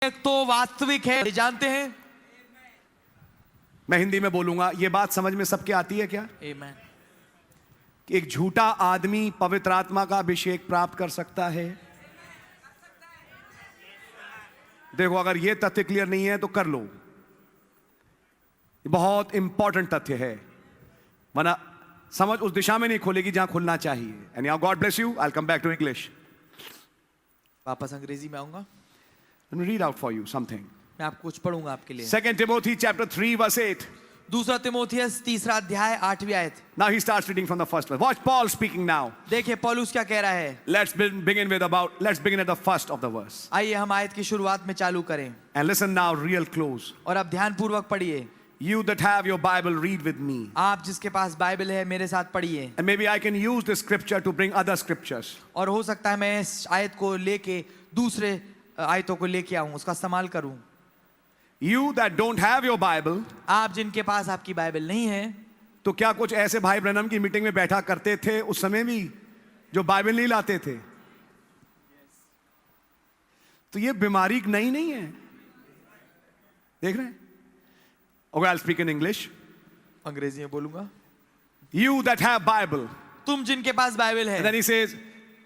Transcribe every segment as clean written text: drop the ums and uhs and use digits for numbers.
एक तो वास्तविक है, जानते हैं। मैं हिंदी में बोलूंगा, ये बात समझ में सबके आती है क्या? आमीन। कि एक झूठा आदमी पवित्र आत्मा का अभिषेक प्राप्त कर सकता है? देखो, अगर ये तथ्य क्लियर नहीं है तो कर लो, ये बहुत इंपॉर्टेंट तथ्य है, वरना समझ उस दिशा में नहीं खोलेगी जहां खुलना चाहिए। And now God bless you. I will come back to English. वापस अंग्रेजी में आऊंगा। Let me read out for you something. मैं आपको कुछ पढ़ूंगा आपके लिए। 2 Timothy chapter 3 verse 8. दूसरा तिमोथियस तीसरा अध्याय 8वीं आयत। Now he starts reading from the first verse. Watch Paul speaking now. देखिए पौलुस क्या कह रहा है। Let's begin at the first of the verse. आइए हम आयत की शुरुआत में चालू करें। And listen now real close. और अब ध्यान पूर्वक पढ़िए। You that have your Bible, read with me. आप जिसके पास बाइबल है मेरे साथ पढ़िए। And maybe I can use this scripture to bring other scriptures. और हो सकता है मैं इस आयत को लेके दूसरे आयतों को लेके आऊं, उसका इस्तेमाल करूं। You that don't have your Bible, आप जिनके पास आपकी बाइबल नहीं है, तो क्या कुछ ऐसे भाई ब्रैनम की मीटिंग में बैठा करते थे उस समय भी जो बाइबल नहीं लाते थे? तो ये बीमारी नई नहीं है, देख रहे हैं? Okay, I'll speak in English. अंग्रेजी में बोलूंगा। You that have Bible. तुम जिनके पास बाइबल है। And then he says,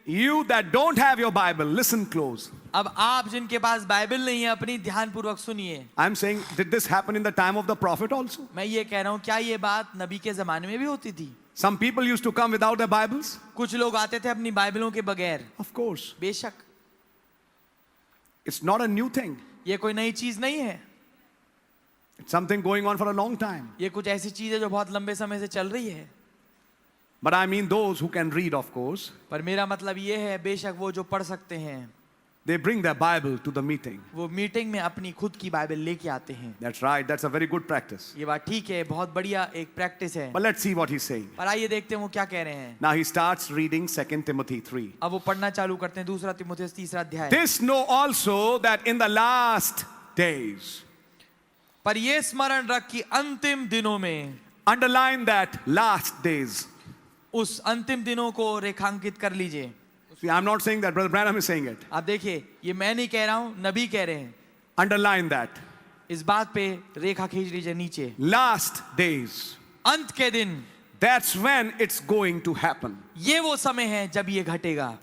you that don't have your Bible, listen close. अब आप जिनके पास बाइबल नहीं है अपनी ध्यानपूर्वक सुनिए। I'm saying, did this happen in the time of the prophet also? मैं ये कह रहा हूँ क्या ये बात नबी के जमाने में भी होती थी? Some people used to come without their Bibles? कुछ लोग आते थे अपनी बाइबलों के बगैर। Of course. बेशक। It's not a new thing. ये कोई नई चीज नहीं है। It's something going on for a long time. ये कुछ ऐसी चीज है जो बहुत लंबे समय से चल रही है। But I mean those who can read, of course. पर मेरा मतलब ये है बेशक वो जो पढ़ सकते हैं, They bring their Bible to the meeting. वो मीटिंग में अपनी खुद की बाइबल लेके आते हैं। That's right. That's a very good practice. ये बात ठीक है, बहुत बढ़िया एक प्रैक्टिस है। But let's see what he's saying. पर आइए देखते हैं वो क्या कह रहे हैं। Now he starts reading 2 Timothy 3. अब वो पढ़ना चालू करते हैं दूसरा तिमोथियस तीसरा अध्याय। This know also that in the last days. पर ये स्मरण रख कि अंतिम दिनों में, Underline that, last days. उस अंतिम दिनों को रेखांकित कर लीजिए। See, I'm not saying that, Brother Branham is saying it. आप देखिए, ये मैं नहीं कह रहा हूं, नबी कह रहे हैं। Underline that. इस बात पे रेखा खींच लीजिए नीचे। Last days. अंत के दिन, That's when it's going to happen. ये वो समय है जब ये घटेगा।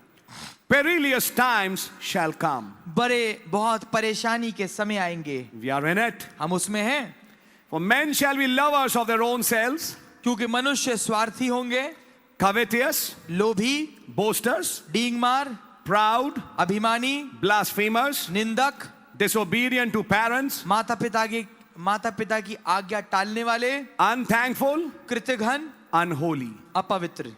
Perilous times shall come. बड़े बहुत परेशानी के समय आएंगे। We are in it. हम उसमें हैं। For men shall be lovers of their own selves, क्योंकि मनुष्य स्वार्थी होंगे, covetous, लोभी, boasters, डींगमार, proud, अभिमानी, blasphemers, निंदक, disobedient to parents, माता पिता की आज्ञा टालने वाले, unthankful, कृतघ्न, unholy. अपवित्र।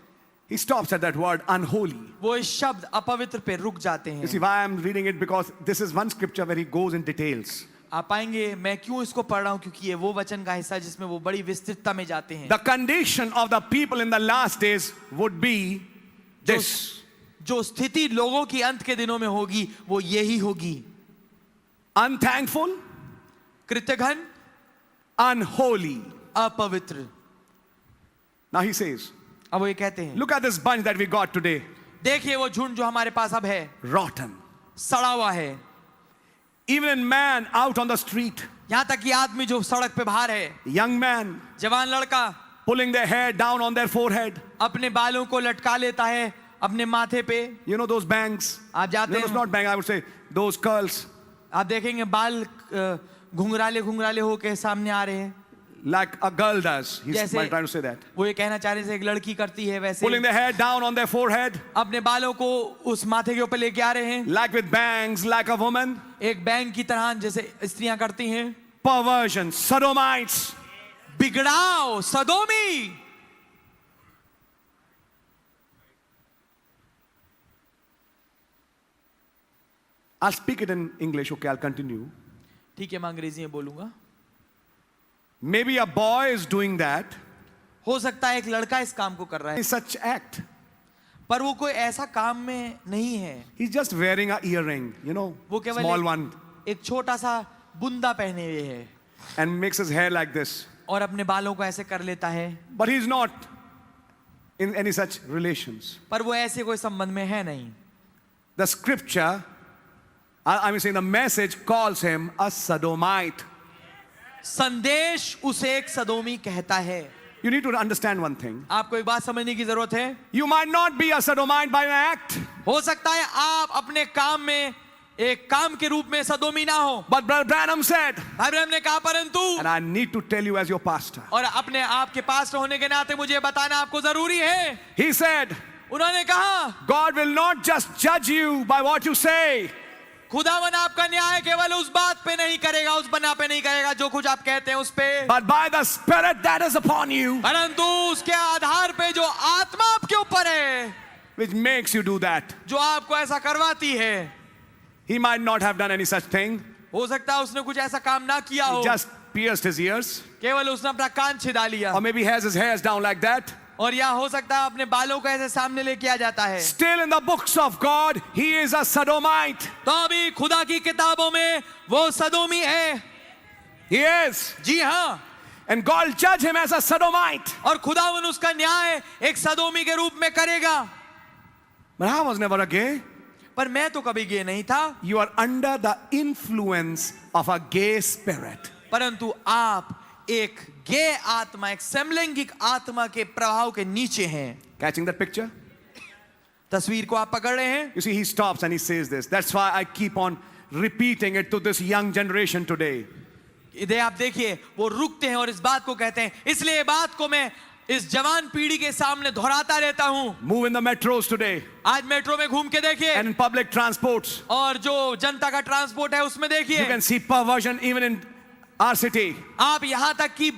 He stops at that word, unholy. वो इस शब्द अपवित्र पे रुक जाते You see हैं। why I'm reading it? Because this is one scripture where he goes in details. आप पाएंगे मैं क्यों इसको पढ़ रहा हूं, क्योंकि ये वो वचन का हिस्सा है जिसमें वो बड़ी विस्तृतता में जाते हैं। The condition of the people in the last days would be this. जो स्थिति लोगों की अंत के दिनों में होगी वो यही होगी। Unthankful, कृतघ्न, unholy. अपवित्र। Now he says, अब वो ये कहते हैं, look at this bunch that we got today. देखिए वो झुंड जो हमारे पास अब है, Rotten. सड़ा हुआ है। Even in man out on the street, यहाँ तक कि आदमी जो सड़क पे बाहर है, young man जवान लड़का pulling their hair down on their forehead. अपने बालों को लटका लेता है अपने माथे पे। You know those bangs? आप जाते No, it's हैं, not bang, I would say those curls. आप देखेंगे बाल घुंघराले घुंघराले होके सामने आ रहे हैं, Like a girl does. He's जैसे trying to say that. वो ये कहना चाह रहे हैं एक लड़की करती है वैसे Pulling their hair down on their forehead. अपने बालों को उस माथे के ऊपर लेके आ रहे हैं, Like with bangs, like a woman. एक बैंक की तरह जैसे स्त्रियां करती हैं। Perversion, sodomites. बिगड़ाओ, सदोमी। I'll speak it in English, okay, I'll continue. ठीक है, मैं अंग्रेजी में बोलूंगा। Maybe a boy is doing that. हो सकता है एक लड़का इस काम को कर रहा है, Such act. पर वो कोई ऐसा काम में नहीं है। He's just wearing a earring, you know, वो केवल small one, एक छोटा सा बुंदा पहने हुए है and makes his hair like this. और अपने बालों को ऐसे कर लेता है, But he's not in any such relations. पर वो ऐसे कोई संबंध में है नहीं। The scripture I mean, saying the message calls him a sodomite. संदेश उसे एक सदोमी कहता है। You need to understand one thing. आपको एक बात समझने की जरूरत है। You might not be a sodomite by act, हो सकता है आप अपने काम में एक काम के रूप में सदोमी ना हो। but Brother Branham said, भाई ब्रैनम ने कहा परंतु, and I need to tell you as your pastor, और अपने आप के पास होने के नाते मुझे बताना आपको जरूरी है। he said, उन्होंने कहा God will not just judge you by what you say, खुदावन आपका न्याय केवल उस बात पे नहीं करेगा, उस बना पे नहीं करेगा जो कुछ आप कहते हैं उस पे, but by the Spirit that is upon you, परंतु उसके आधार पे जो आत्मा आपके ऊपर है, which makes you do that. जो आपको ऐसा करवाती है। He might not have done any such thing. हो सकता है उसने कुछ ऐसा काम ना किया He हो, just pierced his ears, केवल उसने अपना कान छिदा लिया, or maybe he has his hairs down like that. और या हो सकता है अपने बालों को ऐसे सामने लेके आ जाता है। Still in the books of God, he is a sodomite. तो अभी खुदा की किताबों में वो सदोमी है। He is. जी हाँ, And God will judge him as a sodomite. और खुदावन उसका न्याय एक सदोमी के रूप में करेगा। But I was never a gay. पर मैं तो कभी गे नहीं था। You are under the influence of a gay spirit. परंतु आप एक गे आत्मा, एक समलैंगिक आत्मा के प्रभाव के नीचे हैं। Catching that picture? तस्वीर को आप पकड़ रहे हैं? You see, he stops and he says this. That's why I keep on repeating it to this young generation today. इधर आप देखिए, वो रुकते हैं और इस बात को कहते हैं। इसलिए ये बात को मैं इस जवान पीढ़ी के सामने दोहराता रहता हूं। Move in the metros today आज मेट्रो में घूम के देखिए, and in public transports. और जो जनता का ट्रांसपोर्ट है उसमें You देखिए, can see perversion even in our city. आप यहां तक कि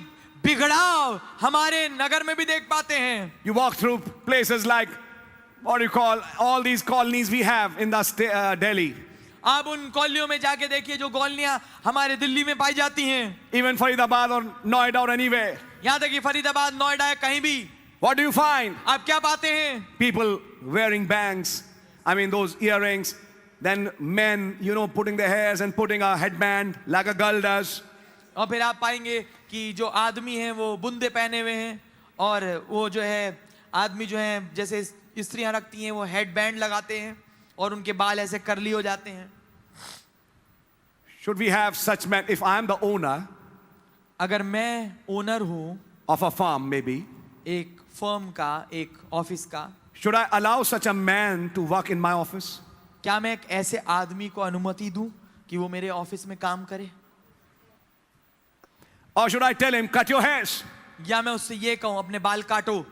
बिगड़ाव हमारे नगर में भी देख पाते हैं। You walk through places like, what do you call, all these colonies we have in the Delhi. आप उन कॉलोनियों में जाके देखिए जो कॉलोनियां हमारे दिल्ली में पाई जाती हैं, Even Faridabad or Noida or anywhere. यहां तक कि फरीदाबाद, नोएडा है, कहीं भी What do you find? आप क्या पाते हैं? People wearing bangs, I mean those earrings. Then men, putting their hairs and putting a headband like a girl does. और फिर आप पाएंगे कि जो आदमी हैं वो बुंदे पहने हुए हैं, और वो जो है आदमी जो है जैसे स्त्रियां रखती हैं वो हेडबैंड लगाते हैं और उनके बाल ऐसे करली हो जाते हैं। Should we have such men? If I am the owner अगर मैं ओनर हूं of a farm, maybe, एक फर्म का, एक ऑफिस का, should I allow such a man to work in my office? क्या मैं एक ऐसे आदमी को अनुमति दूं कि वो मेरे ऑफिस में काम करे? Or should I tell him, cut your hairs या मैं उससे ये कहूं अपने बाल काटो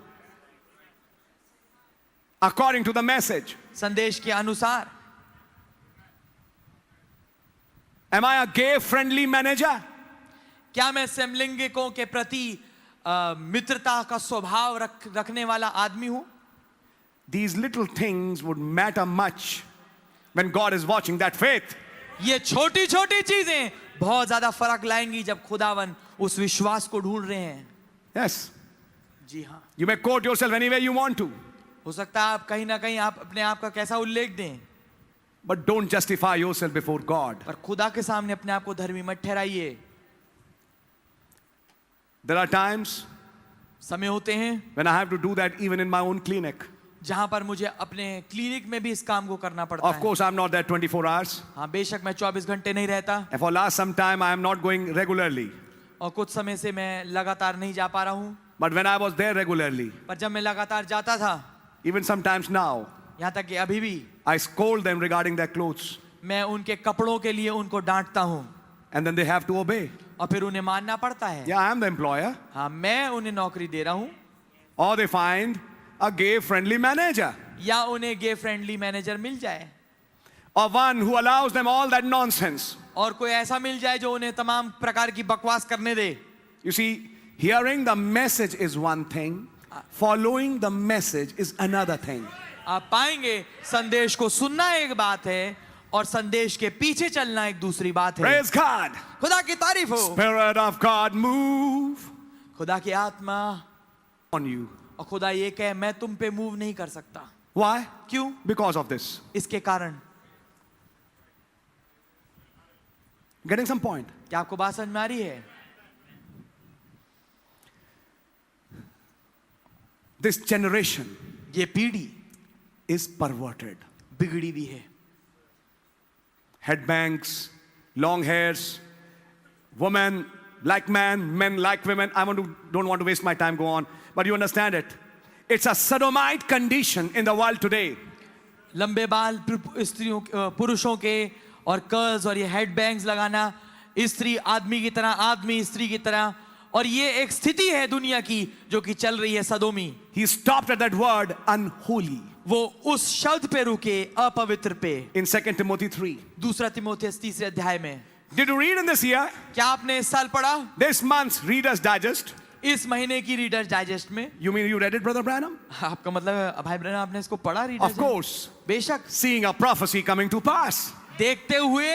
according to the message? संदेश के अनुसार? Am I a gay friendly manager? क्या मैं समलैंगिकों के प्रति मित्रता का स्वभाव रखने वाला आदमी हूं? These little things would matter much when God is watching that faith. ये छोटी छोटी चीजें बहुत ज्यादा फर्क लाएंगी जब खुदावन उस विश्वास को ढूंढ रहे हैं। Yes. जी हाँ, You may quote yourself any way you want to, हो सकता है आप कहीं ना कहीं आप अपने आप का कैसा उल्लेख दें, but don't justify yourself before God. पर खुदा के सामने अपने आप को धर्मी मत ठहराइए। There are times समय होते हैं when I have to do that even in my own clinic. जहां पर मुझे अपने क्लिनिक में भी इस काम को करना पड़ता Of है। course, I'm not there 24 hours. हाँ, बेशक मैं 24 घंटे नहीं रहता, And for last some time, I am not going regularly. और कुछ समय से मैं लगातार नहीं जा पा रहा हूँ, But when I was there regularly, पर जब मैं लगातार जाता था, even sometimes now, यहाँ तक कि अभी भी I scold them regarding their clothes. मैं उनके कपड़ों के लिए उनको डांटता हूँ, And then they have to obey. और फिर उन्हें मानना पड़ता है। Yeah, I am the employer. हाँ, मैं उन्हें नौकरी दे रहा हूँ, Or they find a gay friendly manager. या उन्हें गे फ्रेंडली मैनेजर मिल जाए, Or one who allows them all that nonsense. और कोई ऐसा मिल जाए जो उन्हें तमाम प्रकार की बकवास करने दे। You see, hearing the message is one thing. Following the message is another thing. आप पाएंगे संदेश को सुनना एक बात है और संदेश के पीछे चलना एक दूसरी बात है। Praise God. खुदा की तारीफ हो। Spirit of God move खुदा की आत्मा, on you. और खुदा ये कहे मैं तुम पे मूव नहीं कर सकता। Why? क्यों? Because of this. इसके कारण। Getting some point? क्या आपको बात समझ में आ रही है? This generation ये पीढ़ी is perverted. बिगड़ी हुई है। headbangs, long hairs, women like men like women. Don't want to waste my time, go on. But you understand it. It's a sodomite condition in the world today. लंबे बाल स्त्रियों पुरुषों के और कर्ल्स और ये हेड बैंग्स लगाना, स्त्री आदमी की तरह, आदमी स्त्री की तरह, और ये एक स्थिति है दुनिया की जो कि चल रही है, सदोमी. He stopped at that word unholy. वो उस शब्द पे रुके, अपवित्र पे. In 2 Timothy 3. दूसरा तिमोथेयुस 3 अध्याय में. Did you read in this year? क्या आपने इस साल पढ़ा? This month's Reader's Digest. इस महीने की रीडर्स डाइजेस्ट में. You mean you read it, Brother Branham? आपका मतलब भाई ब्रैनम आपने इसको पढ़ा? Readers Of course. बेशक. Seeing a prophecy coming to pass. देखते हुए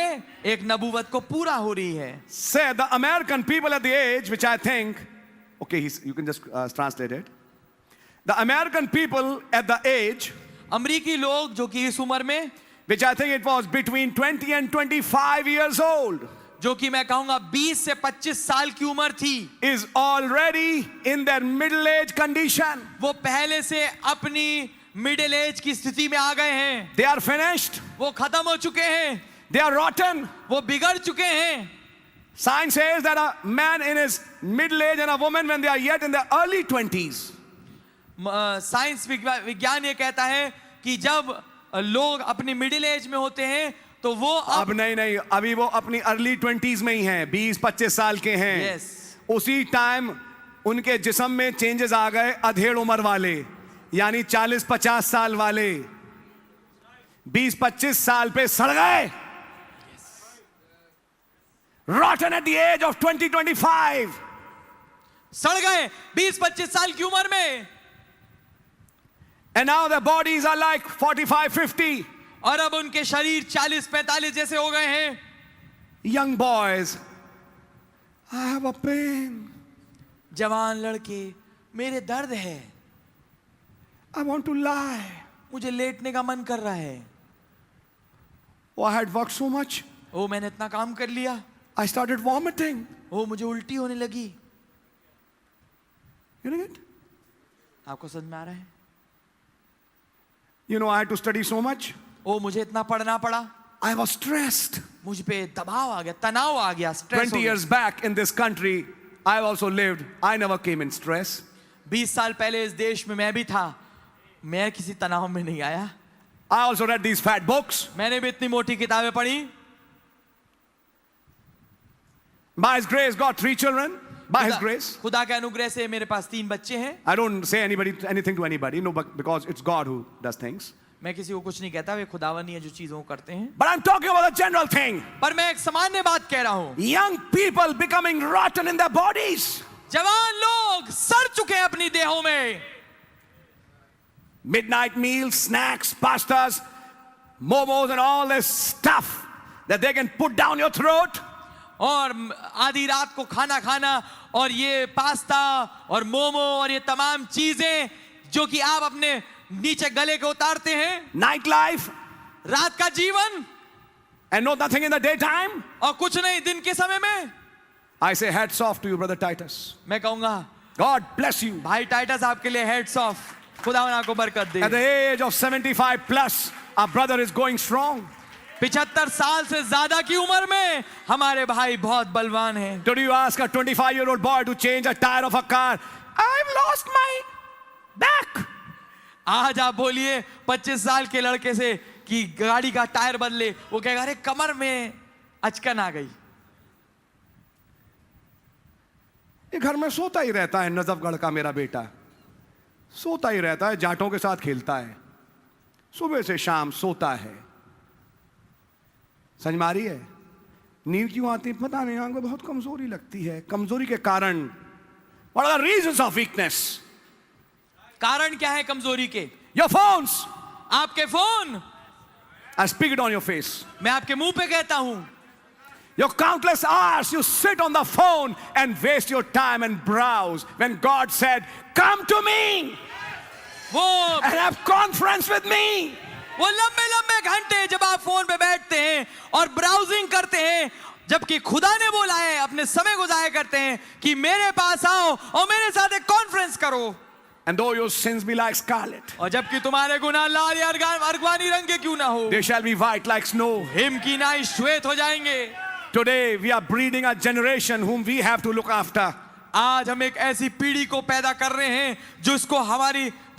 एक नबूवत को पूरा हो रही है. Said the American people at the age, which I think, okay, you can just translate it. The American people at the age, अमरीकी लोग जो कि इस उम्र में, which I think it was between 20 and 25 years old, जो कि मैं कहूंगा 20 से 25 साल की उम्र थी, is already in their middle age condition. वो पहले से अपनी मिडिल एज की स्थिति में आ गए हैं. They are finished. वो खत्म हो चुके हैं. They are rotten. वो बिगड़ चुके हैं. Science says that a man in his middle age and a woman when they are yet in their early 20s. Science विज्ञान ये कहता है कि जब लोग अपनी मिडिल एज में होते हैं तो वो अब नहीं, अभी वो अपनी अर्ली 20s में ही हैं, 20-25 साल के हैं. Yes. उसी टाइम उनके जिस्म में चेंजेस आ गए अधेड़ उम्र वाले, यानी 40-50 साल वाले 20-25 साल पे सड़ गए. Rotten at the age of 20-25. सड़ गए 20-25 साल की उम्र में. And now their bodies are like 45-50. और अब उनके शरीर 40-45 जैसे हो गए हैं. Young boys, I have a pain. जवान लड़के, मेरे दर्द है. I want to lie. मुझे लेटने का मन कर रहा है. Oh, I had worked so much. ओ मैंने इतना काम कर लिया. I started vomiting. ओ मुझे उल्टी होने लगी. You know it? आपको समझ में आ रहा है? You know, I had to study so much. ओ मुझे इतना पढ़ना पड़ा. I was stressed. मुझ पे दबाव आ गया, तनाव आ गया, stress 20 years back in this country, I also lived. I never came in stress. 20 साल पहले इस देश में मैं भी था. मैं किसी तनाव में नहीं आया. I also read these fat books. मैंने भी इतनी मोटी किताबें पढ़ी. By His grace, got 3 children. By His grace. खुदा के अनुग्रह से मेरे पास 3 बच्चे हैं. I don't say anything to anybody, no, because it's God who does things. मैं किसी को कुछ नहीं कहता, वे खुदावन ही है जो चीजों को करते हैं. But I'm talking about a general thing. पर मैं एक सामान्य बात कह रहा हूं. Young people becoming rotten in their bodies. जवान लोग सड़ चुके हैं अपनी देहों में. Midnight meals, snacks, pastas, momos and all this stuff that they can put down your throat. और आधी रात को खाना खाना और ये पास्ता और मोमो और ये तमाम चीजें जो कि आप अपने नीचे गले को उतारते हैं. Night life. रात का जीवन. And nothing in the daytime. और कुछ नहीं दिन के समय में. I say hats off to you, Brother Titus. मैं कहूंगा God bless you. भाई टाइटस आपके लिए हेड्स ऑफ. खुदावन आपको बरकत दे. At the age of 75 plus, our brother is going strong. 75 साल से ज्यादा की उम्र में हमारे भाई बहुत बलवान हैं. Did you ask a 25-year-old boy to change a tire of a car? I've lost my back. आज आप बोलिए 25 साल के लड़के से कि गाड़ी का टायर बदले, वो कहेगा अरे कमर में अचकन आ गई. ये घर में सोता ही रहता है, नजफगढ़ का मेरा बेटा सोता ही रहता है, जाटों के साथ खेलता है, सुबह से शाम सोता है. समझ में आ रही है? नींद क्यों आती है पता नहीं, आंख में बहुत कमजोरी लगती है. कमजोरी के कारण, what are the reasons of weakness? कारण क्या है कमजोरी के? Your phones. आपके phone. I speak it on your face. मैं आपके मुंह पे कहता हूं. Your countless hours you sit on the phone and waste your time and browse when God said, "Come to me वो and have conference with me." वो लंबे लंबे घंटे जब आप फोन पे बैठते हैं और ब्राउजिंग करते हैं, जबकि खुदा ने बोला है अपने समय को जाया करते हैं कि मेरे पास आओ और मेरे साथ एक कॉन्फ्रेंस करो. And though your sins be like scarlet, और जबकि तुम्हारे गुनाह लाल या अर्गवानी रंग के क्यों ना हो, they shall be white like snow. Him की नाई श्वेत हो जाएंगे. Today we are breeding a generation whom we have to look after. आज हम एक ऐसी पीढ़ी को पैदा कर रहे हैं जिसको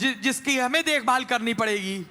जिसकी हमें देखभाल करनी पड़ेगी.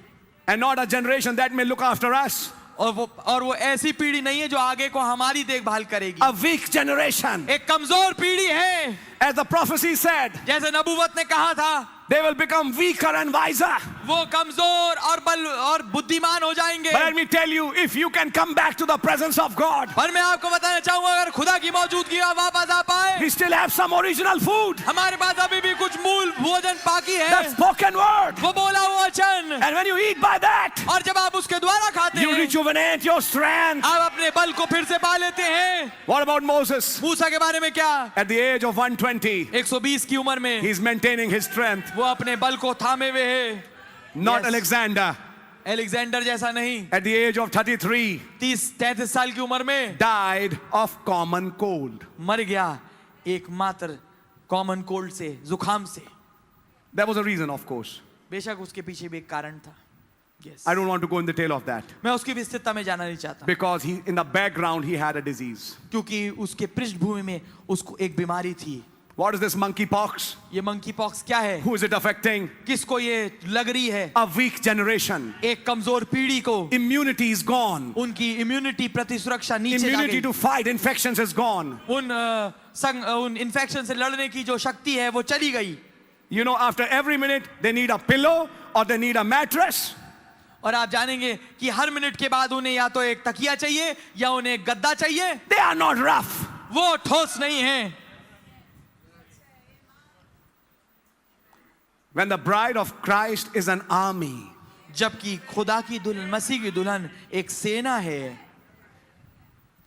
And not a generation that may look after us. और वो ऐसी पीढ़ी नहीं है जो आगे को हमारी देखभाल करेगी. A weak generation. एक कमजोर पीढ़ी है. As the prophecy said, जैसे नबूवत ने कहा था, they will become weaker and wiser. वो कमजोर और बल और बुद्धिमान हो जाएंगे. But let me tell you, if you can come back to the presence of God, पर मैं आपको बताना चाहूंगा, अगर खुदा की मौजूदगी में वापस आ पाए, we still have some original food. हमारे पास अभी भी कुछ मूल भोजन बाकी है. That spoken word. वो बोला हुआ वचन. And when you eat by that, और जब आप उसके द्वारा खाते you हैं, rejuvenate your strength. आप अपने बल को फिर से पा लेते हैं. What about Moses? मूसा के बारे में क्या? At the age of 120, 120 की उम्र में he's maintaining his strength. वो अपने बल को थामे हुए है. Not Yes. Alexander. एलेक्जेंडर जैसा नहीं. At the age of 33, 30-33 साल की उम्र में died of common cold. मर गया एकमात्र कॉमन कोल्ड से, जुकाम से. There was a reason, of course. बेशक उसके पीछे भी एक कारण था. Yes. I don't want to go in detail of that. मैं उसकी विस्तृतता में जाना नहीं चाहता, Because in the background, he had a disease. क्योंकि उसके पृष्ठभूमि में उसको एक बीमारी थी. What is this monkeypox? ये मंकी पॉक्स क्या है? Who is it affecting? किसको ये लग रही है? A weak generation. एक कमजोर पीढ़ी को. Immunity is gone. उनकी इम्यूनिटी प्रति सुरक्षा नीचे जा Immunity गई. to fight infections is gone. उन इन्फेक्शन से लड़ने की जो शक्ति है वो चली गई. You know, after every minute, they need a pillow or they need a mattress. और आप जानेंगे कि हर मिनट के बाद उन्हें या तो एक तकिया चाहिए या उन्हें एक गद्दा चाहिए. They are not rough. वो ठोस नहीं है. When the bride of Christ is an army, जबकि खुदा की दुल्हन, मसीह की दुल्हन एक सेना है.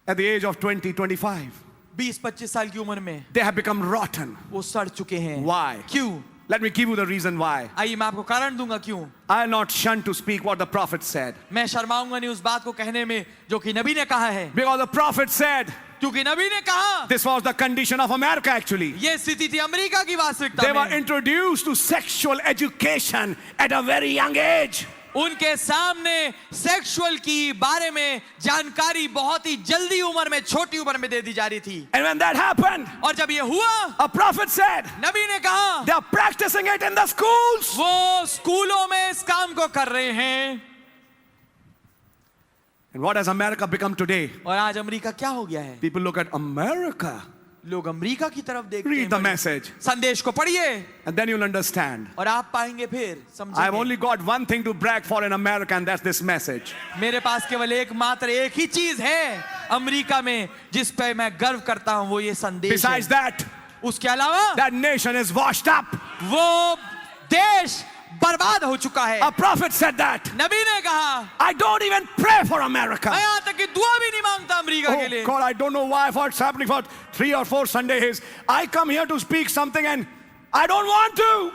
at the age of 20, 25, 20-25 साल की उम्र में they have become rotten. वो सड़ चुके हैं. Why? क्यों? Let me give you the reason why. आइए मैं आपको कारण दूंगा क्यों. I'll not shun to speak what the prophet said. मैं शर्माऊंगा नहीं उस बात को कहने में जो कि नबी ने कहा है. Because the prophet said, क्योंकि नबी ने कहा, this was the condition of America actually. ये स्थिति थी अमेरिका की वास्तविकता They were में. introduced to sexual education at a very young age. उनके सामने सेक्सुअल की बारे में जानकारी बहुत ही जल्दी उम्र में, छोटी उम्र में दे दी जा रही थी. And when that happened, और जब ये हुआ, a prophet said, नबी ने कहा, they are practicing it in the schools. वो स्कूलों में इस काम को कर रहे हैं. And what has America become today? और आज अमेरिका क्या हो गया है? People look at America. लोग अमेरिका की तरफ देखते Read the हैं. message. संदेश को पढ़िए And then you'll understand. और आप पाएंगे फिर I've समझेंगे. only got one thing to brag for in America, and that's this message. मेरे पास केवल एक ही चीज है अमेरिका में जिस पे मैं गर्व करता हूं, वो ये संदेश Besides है. that, उसके अलावा that nation is washed up. वो देश बर्बाद हो चुका है. A prophet said that. नबी ने कहा, I don't even pray for America. मैं यहाँ तक कि दुआ भी नहीं मांगता अमेरिका के Oh लिए. God, I don't know why, what's happening for 3 or 4 Sundays. I come here to speak something and I don't want to.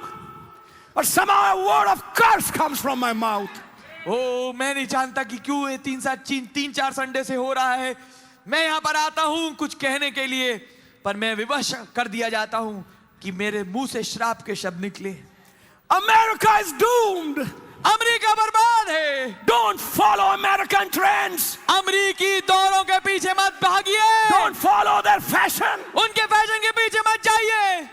But somehow a word of curse comes from my mouth. मैं नहीं जानता कि क्यों ये 3-4 Sunday से हो रहा है. मैं यहाँ पर आता हूँ कुछ कहने के लिए, पर मैं विवश कर दिया जाता हूँ कि मेरे मुंह से श्राप के शब्द निकले. America is doomed. अमेरिका बर्बाद है. Don't follow American trends. अमेरिकी दौरों के पीछे मत भागिए. Don't follow their fashion, उनके फैशन के पीछे मत जाइए.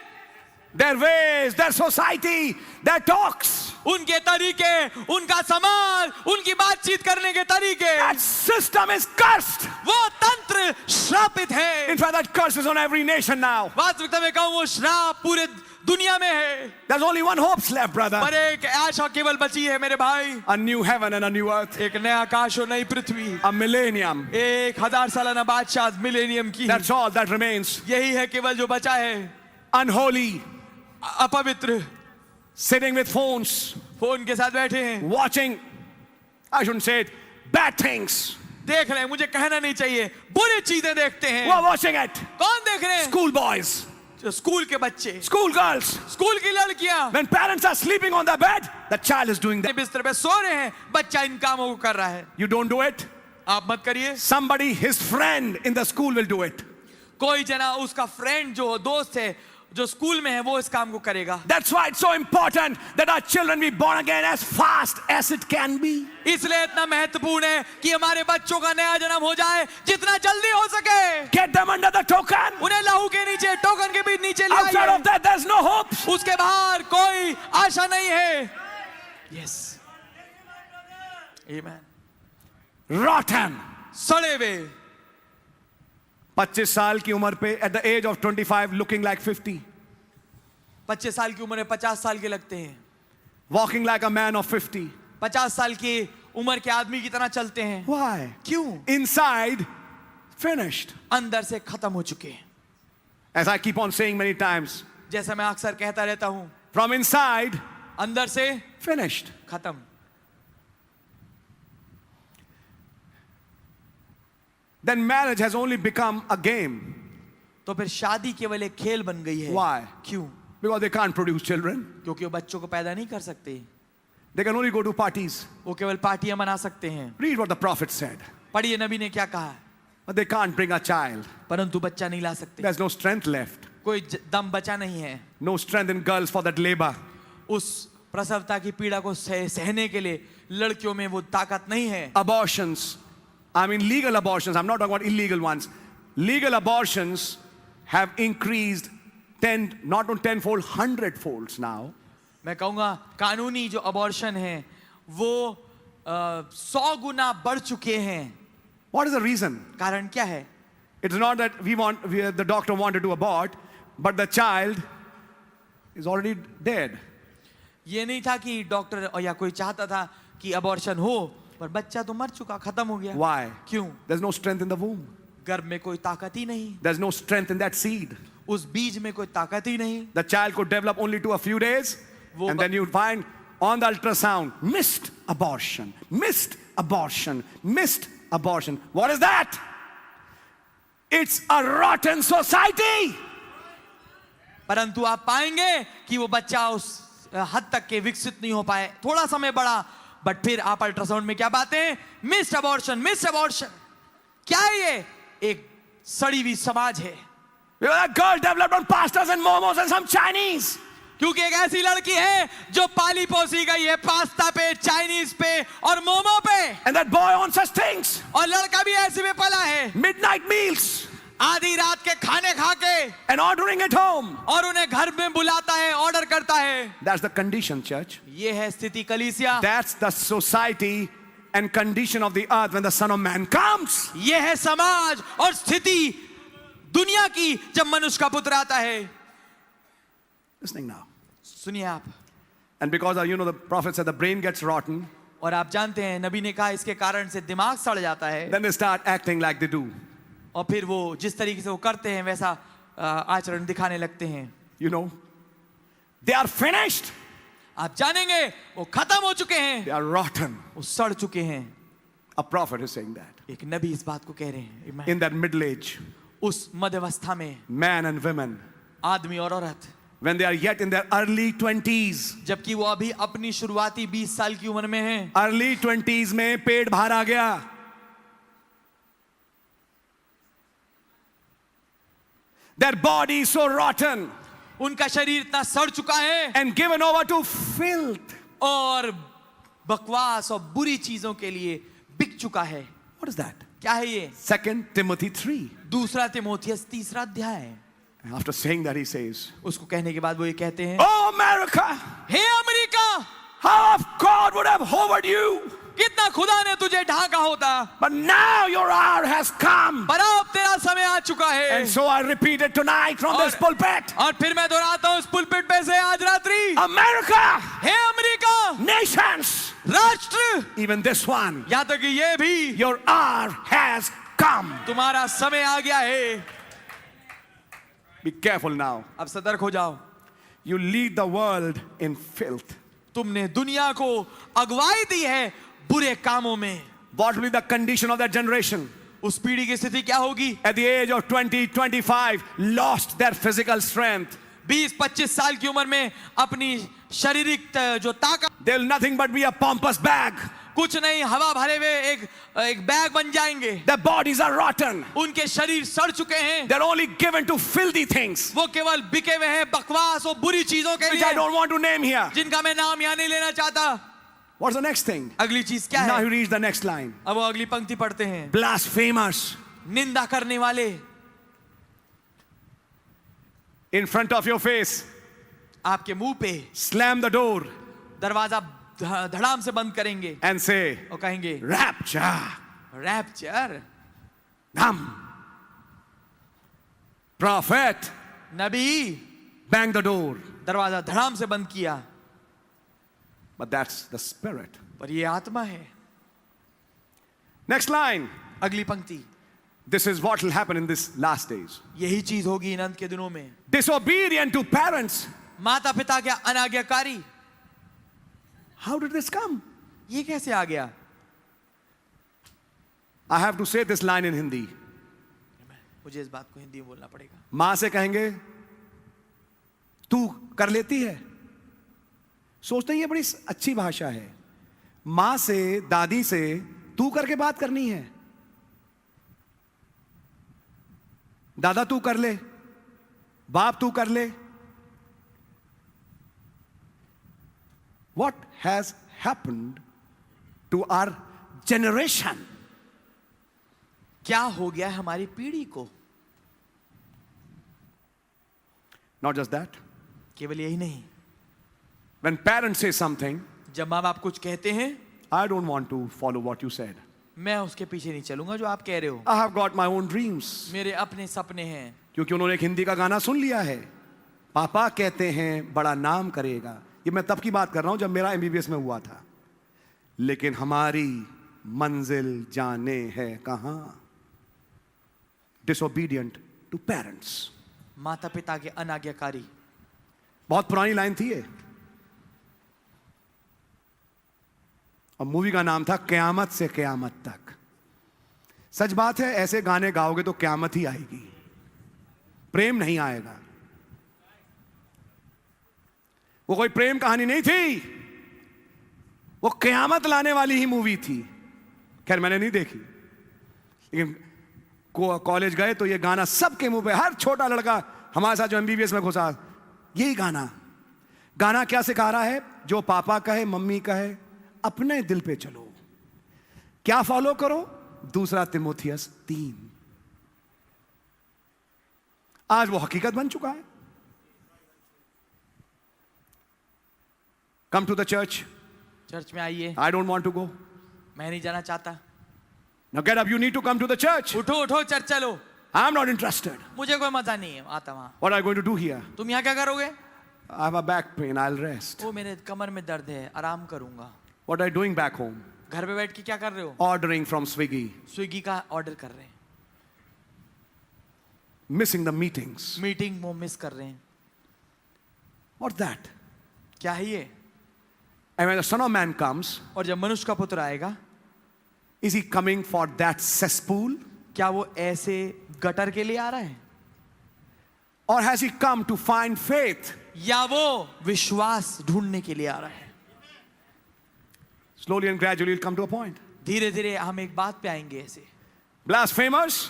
their ways, their society, their talks. उनके तरीके, उनका समाज, उनकी बातचीत करने के तरीके, That system is cursed. वो तंत्र श्रापित है. In fact, that curse is on every nation now. वास्तविकता में कहूँ वो श्राप पूरे दुनिया में है. There's only one hope left, brother. पर एक आशा केवल बची है मेरे भाई. A new heaven and a new earth. एक नया आकाश और नई पृथ्वी. A millennium. 1000 सालाना बादशाह मिलेनियम की. That's all that remains. यही है केवल जो बचा है. Unholy. अपवित्र. Sitting with phones. फोन के साथ बैठे हैं. Watching, I shouldn't say it, bad things. देख रहे हैं, मुझे कहना नहीं चाहिए, बुरी चीजें देखते Who हैं. are watching it? कौन देख रहे हैं? School boys, जो स्कूल के बच्चे, school girls. स्कूल की लड़कियां. When parents are sleeping on the bed, the child is doing that. बिस्तर पे सो रहे हैं, बच्चा इन कामों को कर रहा है. You don't do it. आप मत करिए. Somebody, his friend in the school will do it. कोई जना उसका फ्रेंड जो दोस्त है जो स्कूल में है वो इस काम को करेगा। That's why it's so important that our children be born again as fast as it can be. इसलिए इतना महत्वपूर्ण है कि हमारे बच्चों का नया जन्म हो जाए जितना जल्दी हो सके। Get them under the token. उन्हें लहू के नीचे, टोकन के भी नीचे ले Outside आइए। of that, there's no hope. उसके बाहर कोई आशा नहीं है। Yes. Amen. Rotten. सड़े हुए। 25 साल की उम्र पे at the age of 25 looking like 50. 25 साल की उम्र में 50 साल के लगते हैं। Walking like a man of 50. 50 साल की उम्र के आदमी की तरह चलते हैं। Why? क्यों? Inside, finished. अंदर से खत्म हो चुके हैं। As I keep on saying many times, जैसा मैं अक्सर कहता रहता हूं, from inside, अंदर से finished. खत्म। Then marriage has only become a game. तो फिर शादी केवल एक खेल बन गई है। Why? क्यों? Because they can't produce children. क्योंकि वो बच्चों को पैदा नहीं कर सकते। They can only go to parties. वो केवल पार्टियां मना सकते हैं। Read what the prophet said. पढ़िए नबी ने क्या कहा। But they can't bring a child. परंतु बच्चा नहीं ला सकते। There's no strength left. कोई दम बचा नहीं है। No strength in girls for that labor. उस प्रसवता की पीड़ा को सहने के लिए लड़कियों में वो ताकत नहीं है। Abortions. I mean legal abortions. I'm not talking about illegal ones. Legal abortions have increased not on 10-fold, 100-folds now. मैं कहूँगा कानूनी जो अबॉर्शन है वो 100 गुना बढ़ चुके हैं। What is the reason? कारण क्या है? It's not that the doctor wanted to abort, but the child is already dead. ये नहीं था कि डॉक्टर या कोई चाहता था कि अबॉर्शन हो, पर बच्चा तो मर चुका, खत्म हो गया। Why? क्यों? There's no strength in the womb. गर्भ में कोई ताकत ही नहीं। There's no strength in that seed. उस बीज में कोई ताकत ही नहीं। The child could develop only to a few days, and then you find on the ultrasound, missed abortion, missed abortion, missed abortion. What is that? It's a rotten society. परंतु आप पाएंगे कि वो बच्चा उस हद तक के विकसित नहीं हो पाए, थोड़ा समय बढ़ा, बट फिर आप अल्ट्रासाउंड में क्या पाते हैं? Missed abortion, missed abortion. क्या है ये? एक सड़ी हुई समाज है। That girl developed on pastas and momos and some Chinese. क्योंकि एक ऐसी लड़की है जो पाली पोसी गई है पास्ता पे, चाइनीज पे और मोमो पे। And that boy on such things. और लड़का भी ऐसे में पला है। Midnight meals. आधी रात के खाने खा के And ordering at home. और उन्हें घर में बुलाता है, ऑर्डर करता है। That's the condition, church. ये है स्थिति कलीसिया। That's the society and condition of the earth when the Son of Man comes. ये है समाज और स्थिति दुनिया की जब मनुष्य का पुत्र आता है। Listening now. सुनिए आप। And because the prophet said the brain gets rotten, और आप जानते हैं नबी ने कहा इसके कारण से दिमाग सड़ जाता है। then they start acting like they do. और फिर वो जिस तरीके से वो करते हैं वैसा आचरण दिखाने लगते हैं। They are finished. आप जानेंगे वो खत्म हो चुके हैं, They are rotten. वो सड़ चुके हैं। A prophet is saying that. एक नबी इस बात को कह रहे हैं। In that middle age, उस मध्यवस्था में man and women, आदमी और औरत, when they are yet in their early 20s, जबकि वो अभी अपनी शुरुआती 20 साल की उम्र में हैं। early 20s में पेट बाहर आ गया, their body is so rotten, उनका शरीर इतना सड़ चुका है and given over to filth. और बकवास और बुरी चीजों के लिए बिक चुका है। What is that? क्या है ये? 2 Timothy 3. दूसरा तिमोथियस 3 अध्याय। After saying that, he says, उसको कहने के बाद वो ये कहते हैं, Oh America, हे America, how if God would have hovered you, कितना खुदा ने तुझे ढांका होता, but now your hour has come. पर अब तेरा समय आ चुका है। And so I repeat it tonight from this pulpit. और फिर मैं दोहराता हूँ इस पुलपिट पे से आज रात्रि, America, हे अमेरिका, nations, राष्ट्र, even this one, यहाँ तक कि ये भी, your hour has come. तुम्हारा समय आ गया है। Be careful now. अब सतर्क हो जाओ। You lead the world in filth. तुमने दुनिया को अगुवाई दी है बुरे कामों में। What will be the condition of that generation? उस पीढ़ी की स्थिति क्या होगी? At the age of 20, 25, lost their physical strength. 20-25 साल की उम्र में अपनी शारीरिक जो ताकत, They'll nothing but be a pompous bag. कुछ नहीं, हवा भरे हुए एक बैग बन जाएंगे। Their bodies are rotten. उनके शरीर सड़ चुके हैं, They're only given to filthy things, वो केवल बिके हुए हैं बकवास और बुरी चीजों के which I लिए, don't want to name here. जिनका मैं नाम यहाँ नहीं लेना चाहता। What's the next thing? अगली चीज क्या Now है? you read the next line. अब वो अगली पंक्ति पढ़ते हैं। Blasphemers. निंदा करने वाले, In front of your face. आपके मुंह पे Slam the door दरवाजा धड़ाम से बंद करेंगे and say, और कहेंगे Rapture. Rapture. Prophet. Nabi, Bang the door. दरवाजा धड़ाम से बंद किया, But that's the spirit. पर ये आत्मा है। Next line. अगली पंक्ति, This is what will happen in this last days. यही चीज होगी इन अंत के दिनों में। Disobedient to parents. माता पिता के अनाज्ञाकारी। How did this come? ये कैसे आ गया? I have to say this line in Hindi. मुझे इस बात को हिंदी में बोलना पड़ेगा। मां से कहेंगे तू कर लेती है, सोचते हैं ये बड़ी अच्छी भाषा है। मां से, दादी से तू करके बात करनी है। दादा तू कर ले, बाप तू कर ले। What has happened to our generation? क्या हो गया है हमारी पीढ़ी को? Not just that. केवल यही नहीं, When parents say something, जब माँ बाप कुछ कहते हैं, I don't want to follow what you said. मैं उसके पीछे नहीं चलूंगा जो आप कह रहे हो। I have got my own dreams. मेरे अपने सपने हैं। क्योंकि उन्होंने एक हिंदी का गाना सुन लिया है, पापा कहते हैं बड़ा नाम करेगा। ये मैं तब की बात कर रहा हूं जब मेरा एमबीबीएस में हुआ था। लेकिन हमारी मंजिल जाने है कहां? Disobedient to parents. माता पिता के अनाज्ञाकारी। बहुत पुरानी लाइन थी ये, और मूवी का नाम था क़यामत से क़यामत तक। सच बात है, ऐसे गाने गाओगे तो क़यामत ही आएगी, प्रेम नहीं आएगा। वो कोई प्रेम कहानी नहीं थी, वो क़यामत लाने वाली ही मूवी थी। खैर मैंने नहीं देखी, लेकिन कॉलेज गए तो ये गाना सबके मुंह पे, हर छोटा लड़का हमारे साथ जो एमबीबीएस में घुसा, यही गाना क्या सिखा रहा है? जो पापा कहे, मम्मी कहे, अपने दिल पे चलो। क्या फॉलो करो? 2 तिमोथियस 3। आज वो हकीकत बन चुका है। Come to the church. Church में आइए। I don't want to go. मैं नहीं जाना चाहता। Now get up, you need to come to the church. उठो उठो, चर्च चलो। I'm not interested. मुझे कोई मजा नहीं है आता वहां। What are you going to do here? तुम यहाँ क्या करोगे? I have a back pain, I'll rest. वो मेरे कमर में दर्द है, आराम करूंगा। What are you doing back home? घर पे बैठ के क्या कर रहे हो? Ordering from Swiggy, स्विगी का ऑर्डर कर रहे हैं। missing the meetings. मीटिंग वो मिस कर रहे हैं। What's that? क्या है ये? And when the Son of Man comes, और जब मनुष्य का पुत्र आएगा, is he coming for that cesspool? क्या वो ऐसे गटर के लिए आ रहा है, Or has he come to find faith? या वो विश्वास ढूंढने के लिए आ रहा है? Slowly and gradually he'll come to a point. धीरे धीरे हम एक बात पे आएंगे। ऐसे Blasphemers,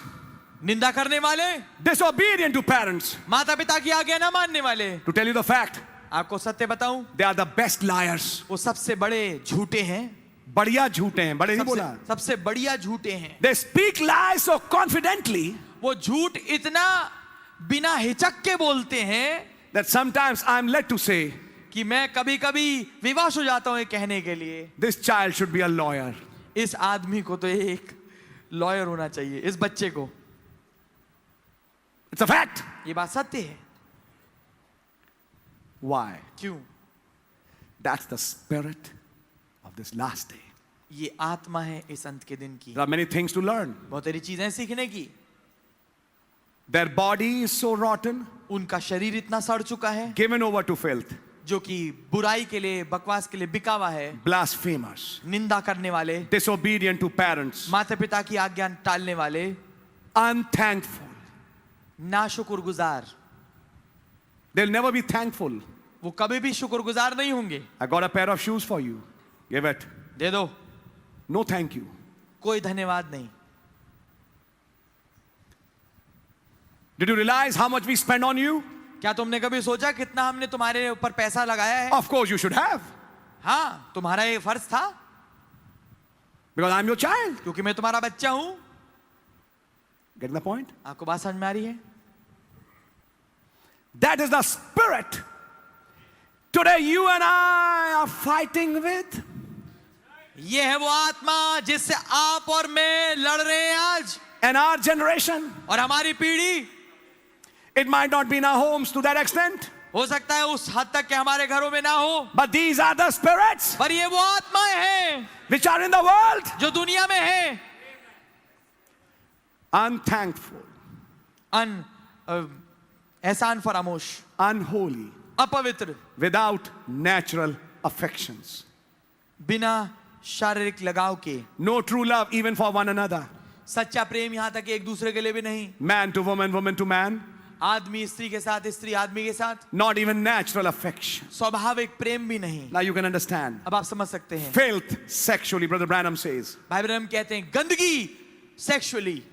निंदा करने वाले, disobedient to parents. माता पिता की आज्ञा ना मानने वाले। To tell you the fact, आपको सत्य बताऊं, they are the best liars. वो सबसे बड़े झूठे हैं। बढ़िया झूठे हैं, बड़े नहीं बोला। सबसे बढ़िया झूठे हैं। They speak lies so confidently वो झूठ इतना बिना हिचक के बोलते हैं that sometimes I'm led to say, कि मैं कभी कभी विवश हो जाता हूं ये कहने के लिए, this child should be a lawyer. इस आदमी को तो एक लॉयर होना चाहिए, इस बच्चे को। It's a fact. ये बात सत्य है। Why? क्यों? That's the spirit of this last day. ये आत्मा है इस अंत के दिन की। There are many things to learn. बहुत सारी चीजें सीखने की। Their body is so rotten, उनका शरीर इतना सड़ चुका है, given over to filth. जो कि बुराई के लिए, बकवास के लिए बिका हुआ है। Blasphemers, निंदा करने वाले, disobedient to parents, माता पिता की आज्ञा टालने वाले, unthankful. नाशुक्रगुजार। They'll never be thankful. वो कभी भी शुक्रगुजार नहीं होंगे। I got a pair of shoes for you. Give it. दे दो। No thank you. कोई धन्यवाद नहीं। Did you realize how much we spend on you? क्या तुमने कभी सोचा कितना हमने तुम्हारे ऊपर पैसा लगाया है? Of course you should have. हाँ, तुम्हारा ये फर्ज था, Because I'm your child. क्योंकि मैं तुम्हारा बच्चा हूं। Getting the point? आपको बात समझ में आ रही है? That is the spirit today you and I are fighting with. ये है वो आत्मा जिससे आप और मैं लड़ रहे हैं आज। And our generation, और हमारी पीढ़ी, it might not be in our homes to that extent, हो सकता है उस हद तक कि हमारे घरों में ना हो, but these are the spirits पर ये वो आत्माएं हैं which are in the world. जो दुनिया में है। Unthankful, एहसान फरामोश, unholy, अपवित्र, without natural affections, बिना शारीरिक लगाव के, no true love even for one another, सच्चा प्रेम यहाँ तक एक दूसरे के लिए भी नहीं, man to woman, woman to man, आदमी स्त्री के साथ, स्त्री आदमी के साथ, not even natural affection. स्वाभाविक प्रेम भी नहीं। Now you can understand. अब आप समझ सकते हैं। Filth sexually, Brother Branham says. भाई ब्रह्म कहते हैं गंदगी sexually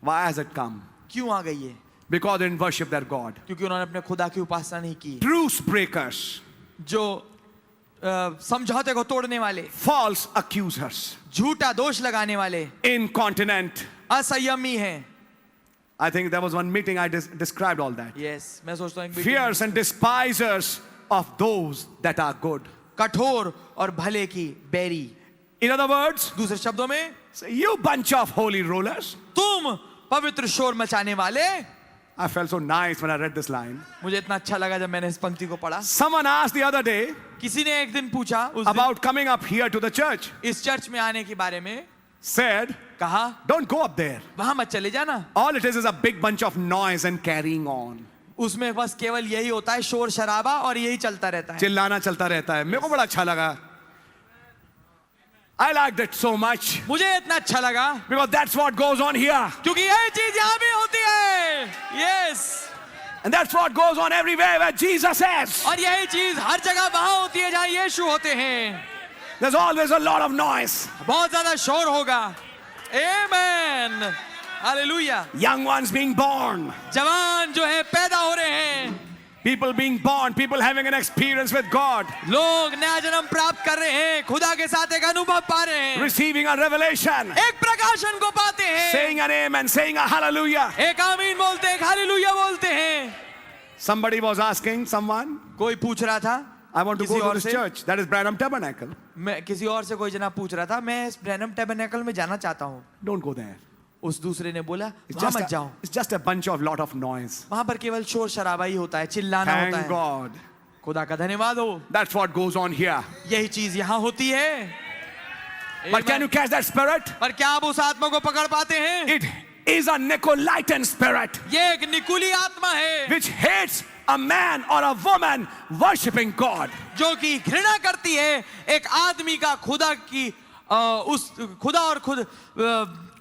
Why has it come? क्यों आ गई है? Because they didn't worship their God. क्योंकि उन्होंने अपने खुदा की उपासना नहीं की। Truce breakers, जो समझौते को तोड़ने वाले, false accusers, झूठा दोष लगाने वाले, incontinent. असंयमी हैं। I think there was one meeting I described all that. Yes, मैं सोचता हूँ Fierce and despisers of those that are good. कठोर और भले की बैरी। In other words, दूसरे शब्दों में, say, you bunch of holy rollers. तुम पवित्र शोर मचाने वाले। I felt so nice when I read this line. मुझे इतना अच्छा लगा जब मैंने इस पंक्ति को पढ़ा। Someone asked the other day किसी ने एक दिन पूछा उस दिन, about coming up here to the church. इस चर्च में आने के बारे में, Said, कहा don't go up there. वहां मत चले जाना, All it is a big bunch of noise and carrying on. उसमें बस केवल यही होता है, शोर शराबा और यही चलता रहता है। चिल्लाना चलता रहता है। मेरे को बड़ा अच्छा लगा. I liked it so much मुझे इतना अच्छा लगा because that's what goes on here. क्योंकि यही चीज यहाँ भी होती है। Yes, And that's what goes on everywhere where Jesus is. और यही चीज हर जगह वहां होती है जहाँ यीशु होते हैं। There's always a lot of noise. बहुत ज्यादा शोर होगा। आमेन, hallelujah. Young ones being born. जवान जो है पैदा हो रहे हैं, People being born. People having an experience with God. लोग नया जन्म प्राप्त कर रहे हैं, खुदा के साथ एक अनुभव पा रहे हैं, Receiving a revelation. एक प्रकाशन को पाते हैं, Saying an amen. Saying a hallelujah. एक आमीन बोलते हैं, एक हालेलुया बोलते हैं। Somebody was asking someone, कोई पूछ रहा था, I want to किसी go to और this से, church. That is Branham Tabernacle. मैं किसी और से कोई जना पूछ रहा था, मैं इस ब्रैनम टैबरनेकल में जाना चाहता हूँ। Don't go there. उस दूसरे ने बोला It's वहां just, मत जाओ, it's just a bunch of lot of noise. वहां पर केवल शोर शराबा ही होता है, चिल्लाना होता Thank है। God. खुदा का धन्यवाद हो, That's what goes on here. यही चीज यहाँ होती है। But can you catch that spirit? पर क्या आप उस आत्मा को पकड़ पाते हैं? It is a Nicolaitan spirit ये एक निकुली आत्मा है which hates a man or a woman worshiping God. जो कि घृणा करती है एक आदमी का खुदा की उस खुदा और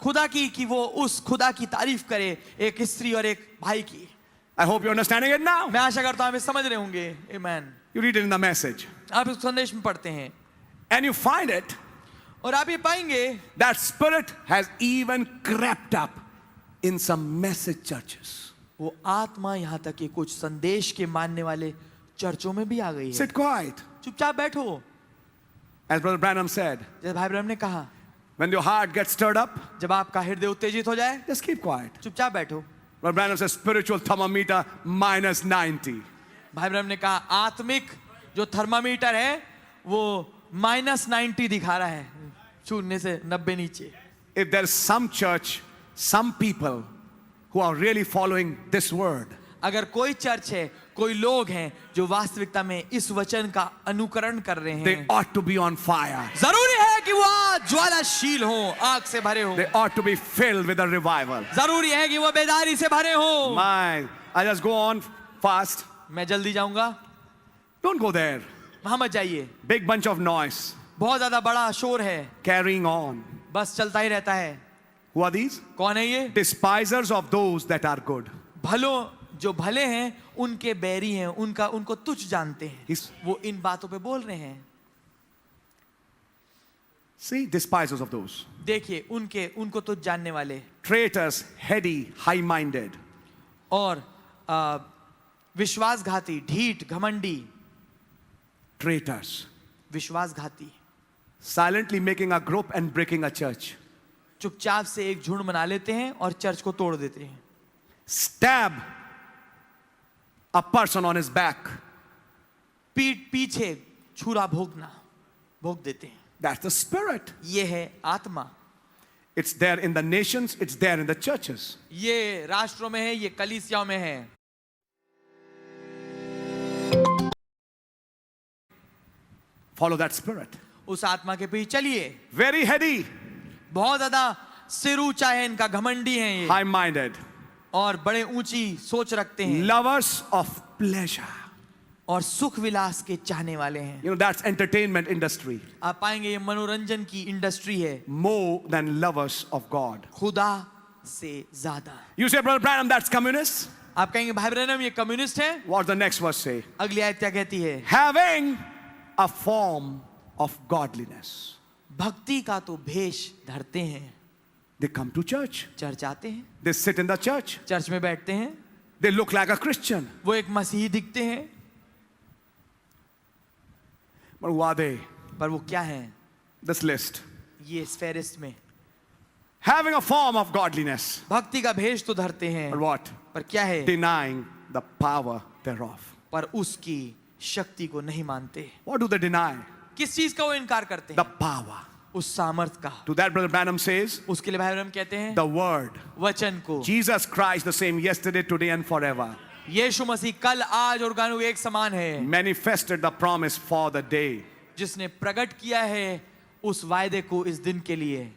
खुदा की कि वो उस खुदा की तारीफ करे, एक स्त्री और एक भाई की। I hope you're understanding it now. मैं आशा करता हूँ आप समझ रहे होंगे। आमेन। You read it in the message. आप इस संदेश में पढ़ते हैं And you find it, और आप ये पाएंगे that spirit has even crept up in some message churches. वो आत्मा यहाँ तक कि कुछ संदेश के मानने वाले चर्चों में भी आ गई है। Sit quiet. चुपचाप बैठो, As Brother Branham said, जैसे भाई ब्रह्म ने कहा, when your heart gets stirred up, जब आपका हृदय उत्तेजित हो जाए just keep quiet. चुपचाप बैठो। Brother Branham says spiritual thermometer minus 90. भाई ब्रह्म ने कहा आत्मिक जो थर्मामीटर है वो -90 दिखा रहा है, 0 से 90 नीचे। If there's some church, some people who are really following this word, अगर कोई चर्च है, कोई लोग हैं जो वास्तविकता में इस वचन का अनुकरण कर रहे they हैं, ought to be on fire. जरूरी है कि वो ज्वालाशील हो, आग से भरे हो, They ought to be filled with a revival. जरूरी है कि वो बेदारी से भरे हो। My, I just go on fast. मैं जल्दी जाऊंगा, Don't go there. वहां मत जाइए, Big bunch of noise, बहुत ज्यादा बड़ा शोर है, carrying on. बस चलता ही रहता है। Who are these? कौन है ये? Despisers of those that are good. भलो जो भले हैं उनके बैरी हैं, उनको तुच्छ जानते हैं। He's- वो इन बातों पे बोल रहे हैं। See, despisers of those. देखिए उनको तो जानने वाले, Traitors, heady, high-minded. और विश्वासघाती, ढीठ, घमंडी, Traitors. विश्वासघाती, Silently making a group and breaking a church. चुपचाप से एक झुंड बना लेते हैं और चर्च को तोड़ देते हैं. Stab a person on his back. पीठ पीछे छुरा भोग देते हैं. That's the spirit. ये है आत्मा. It's there in the nations, it's there in the churches. ये राष्ट्रों में है, ये कलीसियाओं में है. Follow that spirit. उस आत्मा के पीछे चलिए. Very heady, बहुत ज्यादा सिर ऊंचा है इनका, घमंडी है ये, high-minded, और बड़े ऊंची सोच रखते हैं, lovers of pleasure. और सुख विलास के चाहने वाले हैं. You know, that's entertainment industry. आप पाएंगे ये मनोरंजन की इंडस्ट्री है, More than lovers of God. खुदा से ज्यादा. You say, Brother Branham, that's communist. आप कहेंगे भाई ब्रैनम ये कम्युनिस्ट है. What does the next verse say? अगली आयत क्या कहती है? Having a form of godliness. भक्ति का तो भेष धरते हैं. They come to church. Church आते हैं, They sit in the church. Church में बैठते हैं, They look like a Christian. वो एक मसीही दिखते हैं, But who are they? पर वो क्या है? This list. ये इस फेरिस्ट में Having a form of godliness. भक्ति का भेष तो धरते हैं, But what? पर क्या है? Denying the power thereof. पर उसकी शक्ति को नहीं मानते. What do they deny? किस चीज का वो इनकार करते The हैं? power. उस सामर्थ का. To that, Brother Branham says, उसके लिए भाई ब्रैनम कहते हैं the word. वचन को. Jesus Christ, the same yesterday, today, and forever, यीशु मसीह कल, आज और गानु एक समान है, manifested the promise for the day. जिसने प्रकट किया है उस वायदे को इस दिन के लिए.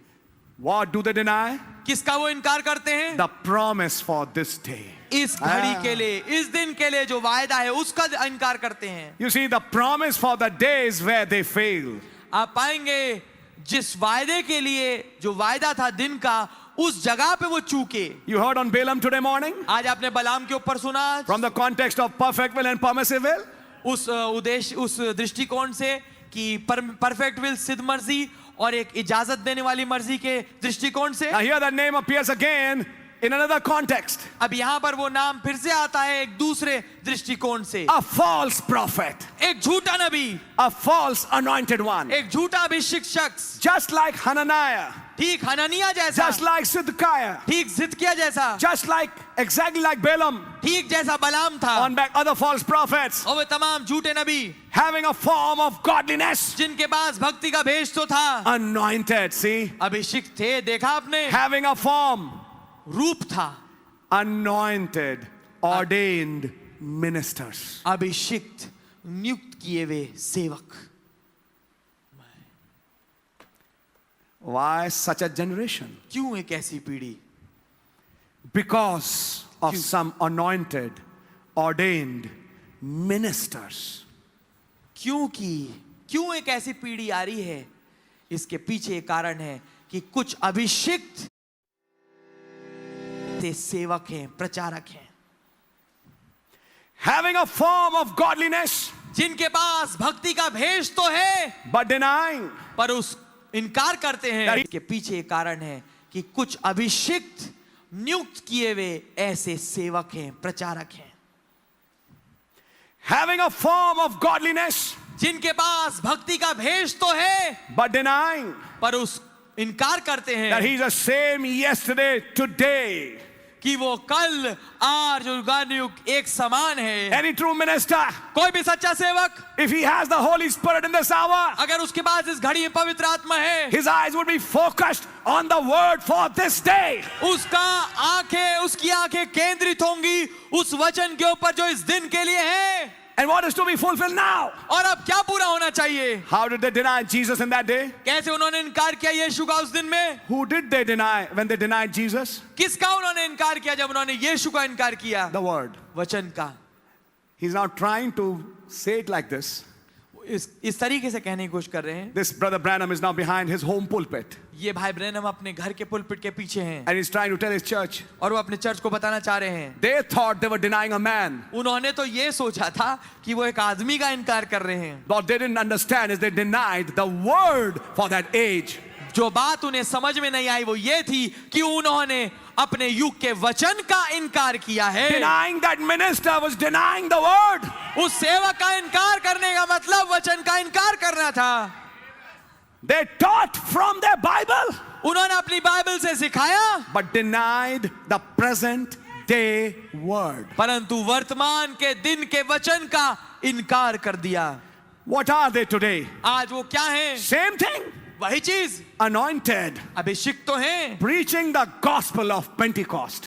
What do they deny? किसका वो इनकार करते हैं? The promise for this day. इस घड़ी के लिए, इस दिन के लिए जो वायदा है उसका इनकार करते हैं. You see, the promise for the day is where they fail. आप पाएंगे जिस वायदे के लिए जो वायदा था दिन का, उस जगह पे वो चूके. You heard on Balaam today morning? आज आपने बलाम के ऊपर सुना, From the context of perfect will and permissive will? उस उद्देश्य, उस दृष्टिकोण से कि परफेक्ट विल, सिद्ध मर्जी, और एक इजाजत देने वाली मर्जी के दृष्टिकोण से. Now here that name appears again in another context. अब यहाँ पर वो नाम फिर से आता है एक दूसरे दृष्टिकोण से. A false prophet. एक झूठा नबी, A false anointed one. एक झूठा अभिषिक्त शख्स, Just like Hananiah. ठीक हननिया जैसा, Just like Sidkiah. ठीक जिदकिया जैसा, Just like, exactly like Balaam. ठीक जैसा बलाम था, On back other false prophets. और वे तमाम झूठे नबी Having a form of godliness. जिनके पास भक्ति का भेष तो था, Anointed, see? अभिषिक्त थे, देखा आपने, Having a form. रूप था, Anointed, ordained ministers. अभिषिक्त नियुक्त किए हुए सेवक. Why such a generation? क्यों एक ऐसी पीढ़ी? Because of some anointed, ordained ministers. क्यों एक ऐसी पीढ़ी आ रही है? इसके पीछे एक कारण है कि कुछ अभिषिक्त सेवक हैं, प्रचारक हैं, Having a form of godliness, जिनके पास भक्ति का भेष तो है, but denying. पर उस इनकार करते हैं. That- इसके पीछे एक कारण है कि कुछ अभिषिक्त नियुक्त किए हुए ऐसे सेवक हैं, प्रचारक हैं, Having a form of godliness, जिनके पास भक्ति का भेष तो है, but denying पर उस इनकार करते that हैं he's the same yesterday, today. कि वो कल, आज और युगानुयुग एक समान है. Any true minister, कोई भी सच्चा सेवक, if he has the Holy Spirit in this hour, अगर उसके पास इस घड़ी में पवित्र आत्मा है, his eyes would be focused on the word for this day. उसकी आंखें केंद्रित होंगी उस वचन के ऊपर जो इस दिन के लिए है. And what is to be fulfilled now? और अब क्या पूरा होना चाहिए? How did they deny Jesus in that day? कैसे उन्होंने इनकार किया यीशु का उस दिन में? Who did they deny when they denied Jesus? किसका उन्होंने इनकार किया जब उन्होंने यीशु का इनकार किया? The word. वचन का. He's now trying to say it like this. इस तरीके से कहने की कोशिश कर रहे हैं। This brother Branham is now behind his home pulpit ये भाई ब्रैनम अपने घर के पुलपिट के पीछे हैं and he's trying to tell his church. और वो अपने चर्च को बताना चाह रहे हैं। They thought they were denying a man. उन्होंने तो ये सोचा था कि वो एक आदमी का इनकार कर रहे हैं। What they didn't understand is they denied the word for that age. जो बात उन्हें समझ में नहीं आई वो ये थी कि उन्होंने अपने युग के वचन का इनकार किया है। Denying that minister was denying the word. उस सेवक का इनकार करने का मतलब वचन का इनकार करना था। They taught from their Bible उन्होंने अपनी बाइबल से सिखाया but denied the present day word. परंतु वर्तमान के दिन के वचन का इनकार कर दिया। What are they today? आज वो क्या हैं? Same thing. वही चीज, Anointed, अभिषिक्त तो हैं, preaching the gospel of Pentecost.